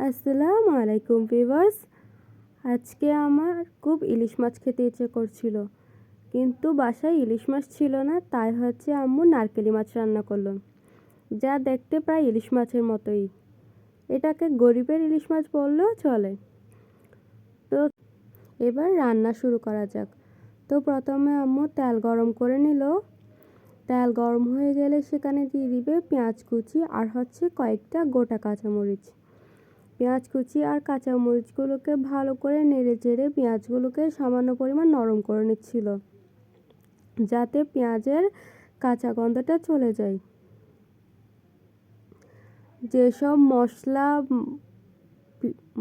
আসসালামু আলাইকুম ভিউয়ার্স। আজকে আমার খুব ইলিশ মাছ খেতে ইচ্ছে করছিল, কিন্তু বাসায় ইলিশ মাছ ছিল না, তাই আম্মু নারকেলি মাছ রান্না করলো, যা দেখতে প্রায় ইলিশ মাছের মতোই। এটাকে গরিবের ইলিশ মাছ বললেও চলে। তো এবার রান্না শুরু করা যাক। তো প্রথমে আম্মু তেল গরম করে নিল। তেল গরম হয়ে গেলে সেখানে দিয়ে দিবে পেঁয়াজ কুচি আর কয়েকটা গোটা কাঁচামরিচ। পেঁয়াজ কুচি আর কাঁচামরিচগুলোকে ভালো করে নেড়ে চেড়ে পেঁয়াজগুলোকে সামান্য পরিমাণ নরম করে নিচ্ছিল, যাতে পেঁয়াজের কাঁচা গন্ধটা চলে যায়। যেসব মশলা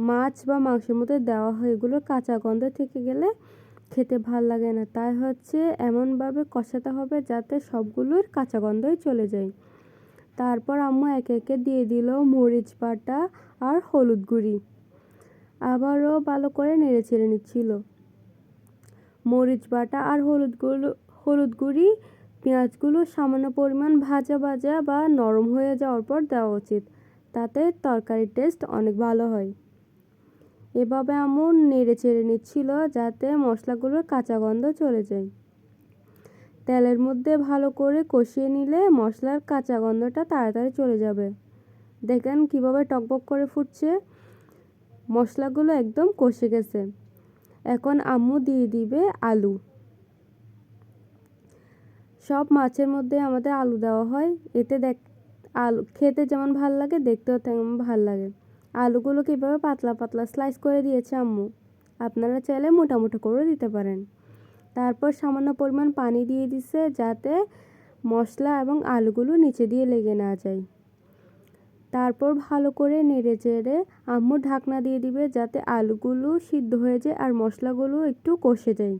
মাছ বা মাংসের মধ্যে দেওয়া হয় এগুলোর কাঁচা গন্ধ থেকে গেলে খেতে ভাল লাগে না, তাই এমনভাবে কষাতে হবে যাতে সবগুলোর কাঁচা গন্ধই চলে যায়। তারপর আম্মু একে একে দিয়ে দিল মরিচ বাটা আর হলুদ গুঁড়ি। আবারও ভালো করে নেড়ে চেড়ে নিচ্ছিল। মরিচ বাটা আর হলুদ গুঁড়ি পেঁয়াজগুলো সামান্য পরিমাণ ভাজা ভাজা বা নরম হয়ে যাওয়ার পর দেওয়া উচিত, তাতে তরকারির টেস্ট অনেক ভালো হয়। এভাবে আম্মু নেড়ে চেড়ে নিচ্ছিল যাতে মশলাগুলোর কাঁচা গন্ধ চলে যায়। তেলের মধ্যে ভালো করে কষিয়ে নিলে মশলার কাঁচা গন্ধটা তাড়াতাড়ি চলে যাবে। দেখেন কিভাবে টকবক করে ফুটছে, মশলাগুলো একদম কষে গেছে। এখন আম্মু দিয়ে দিবে আলু। সব মাছের মধ্যে আমাদের আলু দেওয়া হয়, এতে আলু খেতে যেমন ভাল লাগে দেখতেও তেমন ভাল লাগে। আলুগুলোকে এভাবে পাতলা পাতলা স্লাইস করে দিয়েছে আম্মু, আপনারা চাইলে মোটা মোটা করে দিতে পারেন। তারপর সামান্য পরিমাণ পানি দিয়ে দিছে যাতে মশলা এবং আলুগুলো নিচে দিয়ে লেগে না যায়। তারপর ভালো করে নেড়ে চেড়ে আম্মু ঢাকনা দিয়ে দিবে যাতে আলুগুলো সিদ্ধ হয়ে যায় আর মশলাগুলো একটু কষে যায়।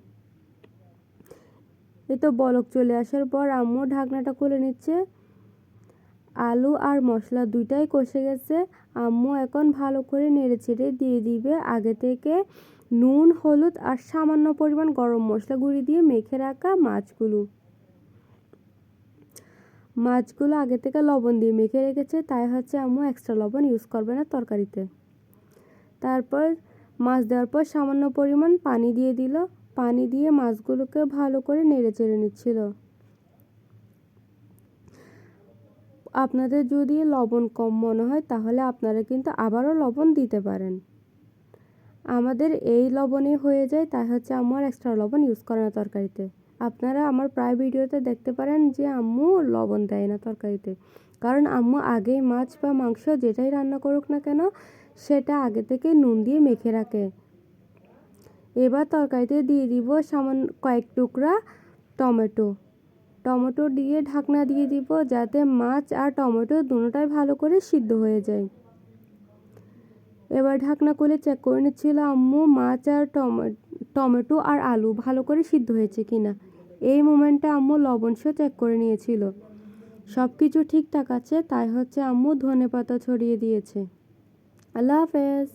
এই তো বলক চলে আসার পর আম্মু ঢাকনাটা খুলে নিচ্ছে। আলু আর মশলা দুইটাই কষে গেছে। আম্মু এখন ভালো করে নেড়ে চেড়ে দিয়ে দিবে আগে থেকে নুন হলুদ আর সামান্য পরিমাণ গরম মশলা গুঁড়ি দিয়ে মেখে রাখা মাছগুলো আগে থেকে লবণ দিয়ে মেখে রেখেছে, তাই আম্মু এক্সট্রা লবণ ইউজ করবে না তরকারিতে। তারপর মাছ দেওয়ার পর সামান্য পরিমাণ পানি দিয়ে দিল। পানি দিয়ে মাছগুলোকে ভালো করে নেড়ে চেড়ে নিচ্ছিল। আপনাদের যদি লবণ কম মনে হয় তাহলে আপনারা কিন্তু আবারও লবণ দিতে পারেন। আমাদের এই লবণে হয়ে যায়, তাই আম্মু আর এক্সট্রা লবণ ইউজ করে না তরকারিতে। আপনারা আমার প্রায় ভিডিওতে দেখতে পারেন যে আম্মু লবণ দেয় না তরকারিতে, কারণ আম্মু আগেই মাছ বা মাংস যেটাই রান্না করুক না কেন সেটা আগে থেকে নুন দিয়ে মেখে রাখে। এবার তরকারিতে দিয়ে দিব সামান্য কয়েক টুকরা টমেটো দিয়ে ঢাকনা দিয়ে দিব যাতে মাছ আর টমেটো দুটোটাই ভালো করে সিদ্ধ হয়ে যায়। এবার ঢাকনা খুলে চেক করে নিচ্ছিল আম্মু মাছ আর টমেটো আর আলু ভালো করে সিদ্ধ হয়েছে কিনা। এই মোমেন্টে আম্মু লবণ সহ চেক করে নিয়েছিল, সব কিছু ঠিকঠাক আছে, তাই আম্মু ধনেপাতা ছড়িয়ে দিয়েছে। আল্লাহ হাফেজ।